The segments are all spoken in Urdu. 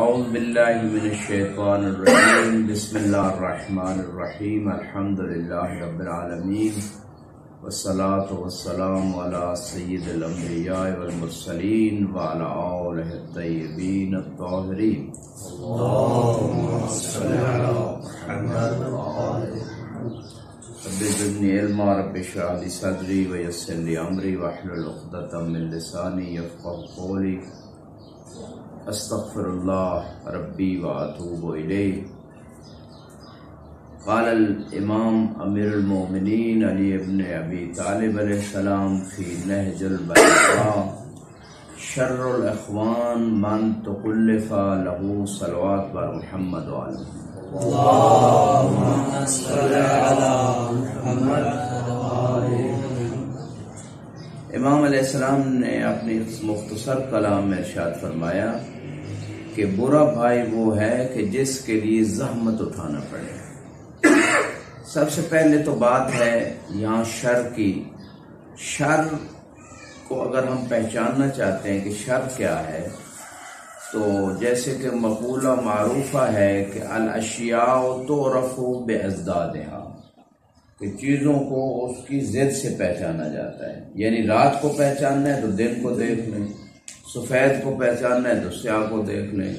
اعوذ باللہ من الشیطان الرجیم بسم اللہ الرحمن الرحیم الحمد للہ رب العالمین والصلاة والسلام علی سید الانبیاء والمرسلین وعلی آلہ الطیبین الطاہرین اللہم صل علی محمد رب زدنی علما رب اشرح لی صدری ویسر لی امری واحلل عقدۃ من لسانی یفقهوا قولی استغفر اللہ ربی واتوب الیہ۔ قال الامام امیر المؤمنین علی ابن ابی طالب علیہ السلام فی نہج البلاغہ شر الاخوان من تکلف له صلوات بر محمد وعلی اللہم صل علی محمد۔ امام علیہ السلام نے اپنی مختصر کلام میں ارشاد فرمایا کہ برا بھائی وہ ہے کہ جس کے لیے زحمت اٹھانا پڑے۔ سب سے پہلے تو بات ہے یہاں شر کی۔ شر کو اگر ہم پہچاننا چاہتے ہیں کہ شر کیا ہے تو جیسے کہ مقولہ معروفہ ہے کہ الاشیاء تعرف بازدادها، کہ چیزوں کو اس کی ضد سے پہچانا جاتا ہے۔ یعنی رات کو پہچاننا ہے تو دن کو دیکھ لیں، سفید کو پہچاننا ہے تو سیاہ کو دیکھ لیں،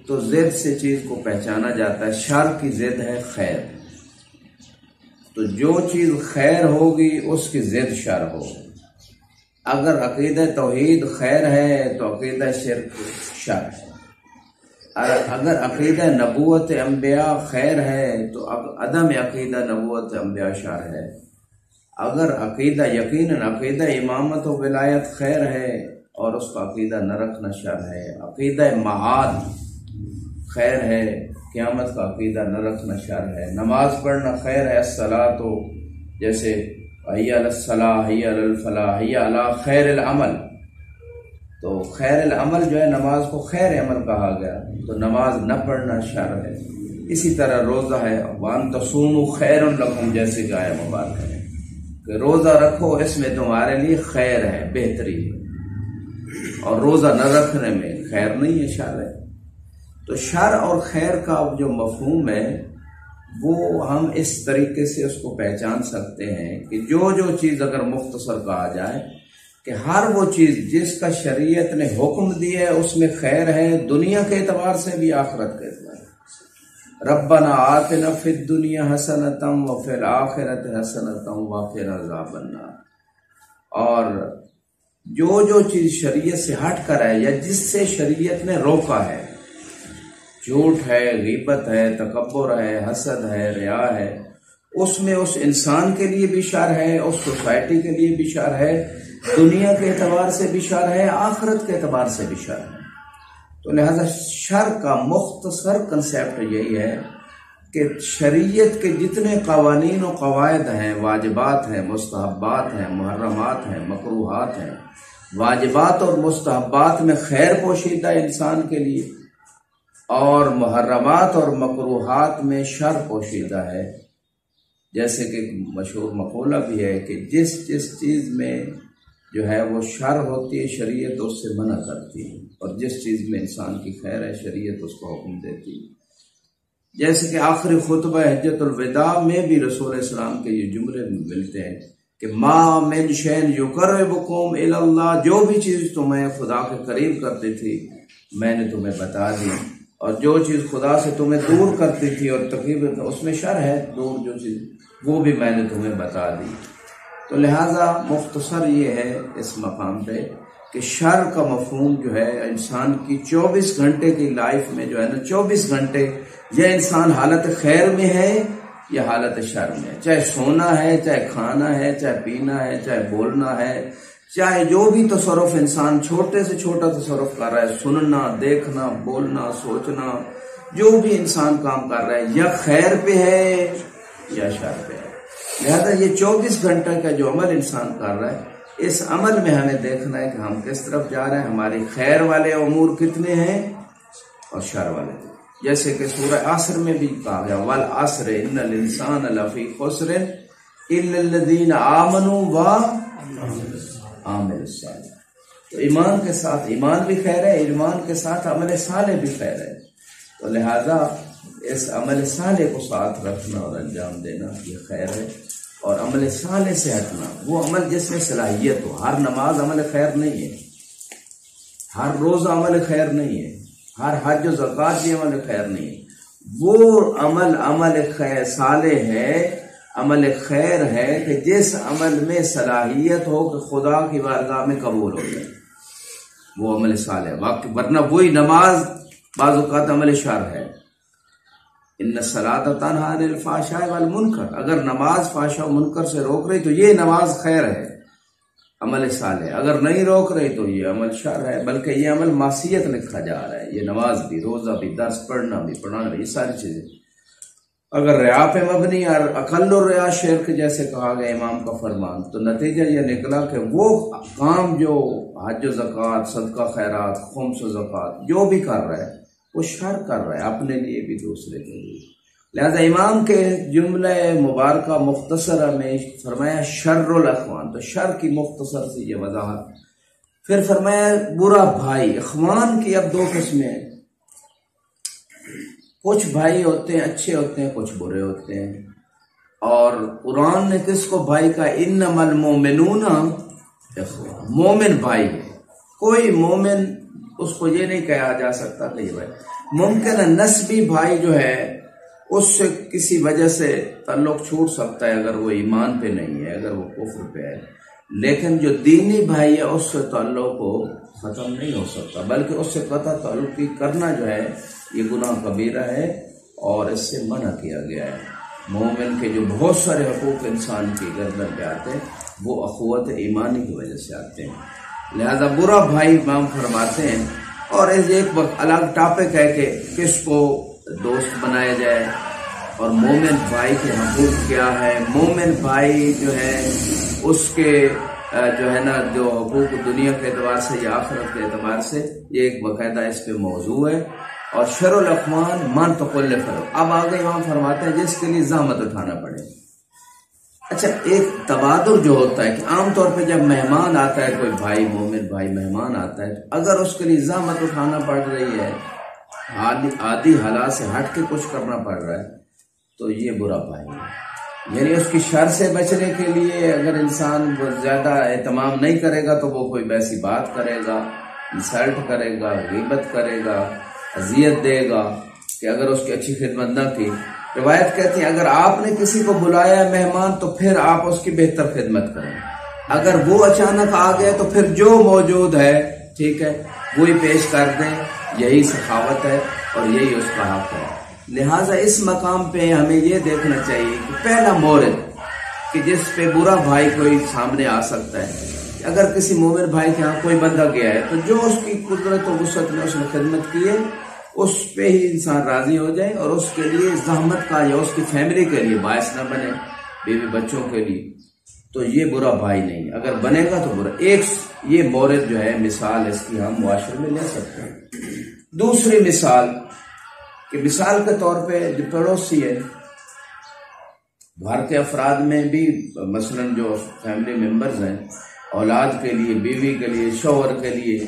تو ضد سے چیز کو پہچانا جاتا ہے۔ شر کی ضد ہے خیر، تو جو چیز خیر ہوگی اس کی ضد شر ہوگی۔ اگر عقیدہ توحید خیر ہے تو عقیدہ شرک شر ہے، اگر عقیدہ نبوت انبیاء خیر ہے تو عدم عقیدہ نبوت انبیاء شر ہے۔ اگر عقیدہ یقیناً عقیدہ امامت و ولایت خیر ہے اور اس کا عقیدہ نہ رکھنا شر ہے۔ عقیدہ معاد خیر ہے، قیامت کا عقیدہ نہ رکھنا شر ہے۔ نماز پڑھنا خیر ہے، الصلاۃ تو جیسے حی علی الصلاۃ، حی علی الفلاح، حی علی خیر العمل، تو خیر العمل جو ہے نماز کو خیر عمل کہا گیا، تو نماز نہ پڑھنا شر ہے۔ اسی طرح روزہ ہے، وان تصوموا خیر لکم، جیسے کہ آیت مبارکہ ہے کہ روزہ رکھو اس میں تمہارے لیے خیر ہے، بہتری ہے، اور روزہ نہ رکھنے میں خیر نہیں ہے، شر ہے۔ تو شر اور خیر کا جو مفہوم ہے وہ ہم اس طریقے سے اس کو پہچان سکتے ہیں کہ جو چیز اگر مختصر کہا جائے کہ ہر وہ چیز جس کا شریعت نے حکم دیا ہے اس میں خیر ہے، دنیا کے اعتبار سے بھی آخرت کے اعتبار سے۔ ربنا آتنا فی الدنیا حسنۃ وفی الآخرۃ حسنۃ وقنا عذاب النار۔ اور جو چیز شریعت سے ہٹ کر ہے یا جس سے شریعت نے روکا ہے، جھوٹ ہے، غیبت ہے، تکبر ہے، حسد ہے، ریا ہے، اس میں اس انسان کے لیے بھی شر ہے، اس سوسائٹی کے لیے بھی شر ہے، دنیا کے اعتبار سے بھی شر ہے، آخرت کے اعتبار سے بھی شر ہے۔ تو لہذا شر کا مختصر کنسیپٹ یہی ہے کہ شریعت کے جتنے قوانین و قواعد ہیں، واجبات ہیں، مستحبات ہیں، محرمات ہیں، مکروہات ہیں، واجبات اور مستحبات میں خیر پوشیدہ ہے انسان کے لیے، اور محرمات اور مکروہات میں شر پوشیدہ ہے۔ جیسے کہ مشہور مقولہ بھی ہے کہ جس چیز میں جو ہے وہ شر ہوتی ہے شریعت اس سے منع کرتی ہے، اور جس چیز میں انسان کی خیر ہے شریعت اس کو حکم دیتی ہے۔ جیسے کہ آخری خطبہ حجۃ الوداع میں بھی رسول السلام کے یہ جملے ملتے ہیں کہ ما من شیء یقربکم الی اللہ، جو بھی چیز تمہیں خدا کے قریب کرتی تھی میں نے تمہیں بتا دی، اور جو چیز خدا سے تمہیں دور کرتی تھی اور تقریب اس میں شر ہے، دور جو چیز وہ بھی میں نے تمہیں بتا دی۔ تو لہٰذا مختصر یہ ہے اس مقام پہ کہ شر کا مفہوم جو ہے انسان کی 24 گھنٹے کی لائف میں جو ہے نا، 24 گھنٹے یا انسان حالت خیر میں ہے یا حالت شر میں ہے، چاہے سونا ہے، چاہے کھانا ہے، چاہے پینا ہے، چاہے بولنا ہے، چاہے جو بھی تصرف انسان چھوٹے سے چھوٹا تصرف کر رہا ہے، سننا، دیکھنا، بولنا، سوچنا، جو بھی انسان کام کر رہا ہے یا خیر پہ ہے یا شر پہ ہے۔ لہذا یہ 24 گھنٹے کا جو عمل انسان کر رہا ہے، اس عمل میں ہمیں دیکھنا ہے کہ ہم کس طرف جا رہے ہیں، ہماری خیر والے امور کتنے ہیں اور شر والے۔ جیسے کہ سورہ عصر میں بھی کہا گیا والعصر ان الانسان لفی خسر الا الذین آمنوا وعملوا الصالحات، تو ایمان کے ساتھ ایمان بھی خیر ہے، ایمان کے ساتھ عمل صالح بھی خیر ہے، تو لہذا اس عمل صالح کو ساتھ رکھنا اور انجام دینا یہ خیر ہے، اور عمل صالح سے ہٹنا وہ عمل جس میں صلاحیت ہو۔ ہر نماز عمل خیر نہیں ہے، ہر روزہ عمل خیر نہیں ہے، ہر حج و زکوٰۃ بھی عمل خیر نہیں ہے۔ وہ عمل خیر صالح ہے، عمل خیر ہے کہ جس عمل میں صلاحیت ہو کہ خدا کی بارگاہ میں قبول ہو جائے، وہ عمل صالح۔ ورنہ وہی نماز بعض اوقات عمل شر ہے۔ ان الصلاۃ تنہی عن الفحشاء والمنکر، اگر نماز فحشاء و منکر سے روک رہی تو یہ نماز خیر ہے، عمل صالح۔ اگر نہیں روک رہی تو یہ عمل شر ہے، بلکہ یہ عمل معصیت لکھا جا رہا ہے۔ یہ نماز بھی، روزہ بھی، درس پڑھنا بھی، پڑھانا بھی، یہ ساری چیزیں اگر ریا پہ مبنی اور اقل الریا شرک جیسے کہا گیا امام کا فرمان، تو نتیجہ یہ نکلا کہ وہ کام جو حج و زکوٰۃ، صدقہ خیرات، خمس و زکوٰۃ جو بھی کر رہا ہے وہ شر کر رہا ہے، اپنے لیے بھی دوسرے کے لیے۔ لہذا امام کے جملہ مبارکہ مختصرہ میں فرمایا شر الاخوان، تو شر کی مختصر سی یہ وضاحت۔ پھر فرمایا برا بھائی۔ اخوان کی اب دو قسمیں ہیں، کچھ بھائی ہوتے ہیں اچھے ہوتے ہیں، کچھ برے ہوتے ہیں، اور قرآن نے کس کو بھائی کا؟ انما المؤمنون اخوہ، مومن بھائی ہے۔ کوئی مومن اس کو یہ نہیں کہا جا سکتا کہ یہ بھائی، ممکن ہے نسبی بھائی جو ہے اس سے کسی وجہ سے تعلق چھوٹ سکتا ہے اگر وہ ایمان پہ نہیں ہے، اگر وہ کفر پہ ہے، لیکن جو دینی بھائی ہے اس سے تعلق کو ختم نہیں ہو سکتا، بلکہ اس سے قطع تعلقی کرنا جو ہے یہ گناہ کبیرہ ہے اور اس سے منع کیا گیا ہے۔ مومن کے جو بہت سارے حقوق انسان کی گردن پہ آتے ہیں وہ اخوت ایمانی کی وجہ سے آتے ہیں۔ لہذا برا بھائی امام فرماتے ہیں، اور ایک الگ ٹاپک ہے کہ کس کو دوست بنایا جائے اور مومن بھائی کے حقوق کیا ہے، مومن بھائی جو ہے اس کے جو ہے نا جو حقوق دنیا کے اعتبار سے یا آخرت کے اعتبار سے، یہ ایک باقاعدہ اس پہ موضوع ہے۔ اور شر الاخوان من تکلف فرو، اب آگے امام فرماتے ہیں جس کے لیے زحمت اٹھانا پڑے۔ اچھا، ایک تبادر جو ہوتا ہے کہ عام طور پہ جب مہمان آتا ہے، کوئی بھائی مومن بھائی مہمان آتا ہے، اگر اس کے لیے زحمت اٹھانا پڑ رہی ہے، عادی حالات سے ہٹ کے کچھ کرنا پڑ رہا ہے، تو یہ برا بھائی ہے۔ یعنی اس کی شر سے بچنے کے لیے اگر انسان زیادہ اہتمام نہیں کرے گا تو وہ کوئی ویسی بات کرے گا، انسلٹ کرے گا، غیبت کرے گا، اذیت دے گا کہ اگر اس کی اچھی خدمت نہ کی۔ روایت کہتی ہے اگر آپ نے کسی کو بلایا مہمان تو پھر آپ اس کی بہتر خدمت کریں، اگر وہ اچانک آ گئے تو پھر جو موجود ہے ٹھیک ہے وہی پیش کر دیں، یہی سخاوت ہے اور یہی اس کا حق ہے۔ لہٰذا اس مقام پہ ہمیں یہ دیکھنا چاہیے کہ پہلا مورد کہ جس پہ برا بھائی کوئی سامنے آ سکتا ہے، اگر کسی مومن بھائی کے ہاں کوئی بندہ گیا ہے تو جو اس کی قدرت و وسعت میں اس نے خدمت کی ہے اس پہ ہی انسان راضی ہو جائے، اور اس کے لیے زحمت کا یا اس کی فیملی کے لیے باعث نہ بنے، بیوی بچوں کے لیے، تو یہ برا بھائی نہیں۔ اگر بنے گا تو برا۔ ایک یہ مورد جو ہے مثال اس کی ہم معاشرے میں لے سکتے ہیں۔ دوسری مثال کہ مثال کے طور پہ جو پڑوسی ہے، گھر کے افراد میں بھی مثلا جو فیملی ممبرز ہیں، اولاد کے لیے، بیوی کے لیے، شوہر کے لیے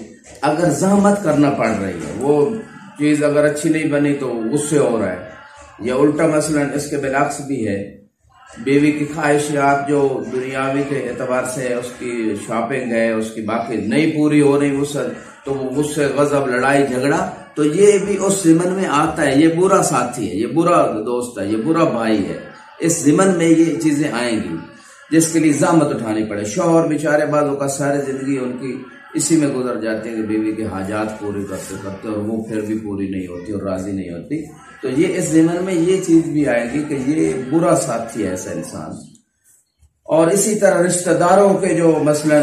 اگر زحمت کرنا پڑ رہی ہے، وہ چیز اگر اچھی نہیں بنی تو غصے ہو رہا ہے، یا الٹا مثلا اس کے بالعکس بھی ہے، بیوی کی خواہشات جو دنیاوی کے اعتبار سے اس کی شاپنگ ہے، اس کی باقی نہیں پوری ہو رہی وسعت، تو وہ غصے، غضب، لڑائی جھگڑا، تو یہ بھی اس ضمن میں آتا ہے۔ یہ برا ساتھی ہے، یہ برا دوست ہے، یہ برا بھائی ہے، اس ضمن میں یہ چیزیں آئیں گی جس کے لیے زحمت اٹھانی پڑے۔ شوہر بیچارے بعضوں کا ساری زندگی ان کی اسی میں گزر جاتے ہیں کہ بیوی کے حاجات پوری کرتے کرتے اور وہ پھر بھی پوری نہیں ہوتی اور راضی نہیں ہوتی، تو یہ اس ضمن میں یہ چیز بھی آئے گی کہ یہ برا ساتھی ہے ایسا انسان۔ اور اسی طرح رشتہ داروں کے جو مثلا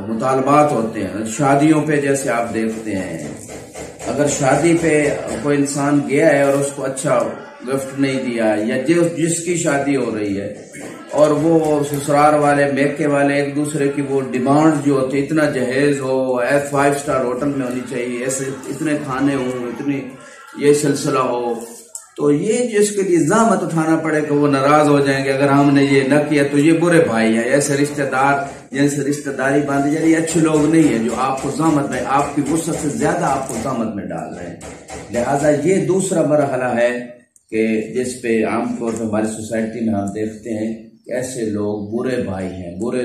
مطالبات ہوتے ہیں شادیوں پہ، جیسے آپ دیکھتے ہیں اگر شادی پہ کوئی انسان گیا ہے اور اس کو اچھا گفٹ نہیں دیا، یا جس کی شادی ہو رہی ہے اور وہ سسرال والے میکے والے ایک دوسرے کی وہ ڈیمانڈ جو ہوتی ہے، اتنا جہیز ہو، 5 اسٹار ہوٹل میں ہونی چاہیے، ایسے اتنے کھانے ہوں، اتنی یہ سلسلہ ہو، تو یہ جس کے لیے زحمت اٹھانا پڑے کہ وہ ناراض ہو جائیں گے اگر ہم نے یہ نہ کیا تو یہ برے بھائی ہیں، ایسے رشتہ دار جن سے رشتہ داری باندھی جا رہی ہے اچھے لوگ نہیں ہیں جو آپ کو زحمت میں، آپ کی وسعت سے زیادہ آپ کو زحمت میں ڈال رہے ہیں۔ لہٰذا یہ دوسرا مرحلہ ہے کہ جس پہ عام طور پہ ہماری سوسائٹی میں ہم دیکھتے ہیں کہ ایسے لوگ برے بھائی ہیں، برے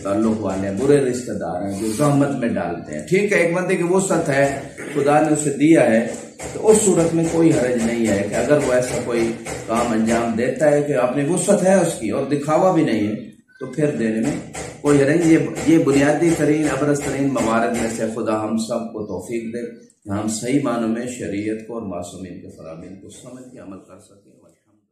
تعلق والے ہیں، برے رشتہ دار ہیں جو زحمت میں ڈالتے ہیں۔ ٹھیک ہے، ایک بندے کی وسعت ہے، خدا نے اسے دیا ہے، تو اس صورت میں کوئی حرج نہیں ہے کہ اگر وہ ایسا کوئی کام انجام دیتا ہے کہ اپنی وسعت ہے اس کی اور دکھاوا بھی نہیں ہے تو پھر دینے میں کوئی حرج نہیں۔ یہ بنیادی ترین ابرز ترین موارد میں سے خدا ہم سب کو توفیق دے کہ ہم صحیح معنوں میں شریعت کو اور معصومین کے فرامین کو سمجھ کے عمل کر سکیں۔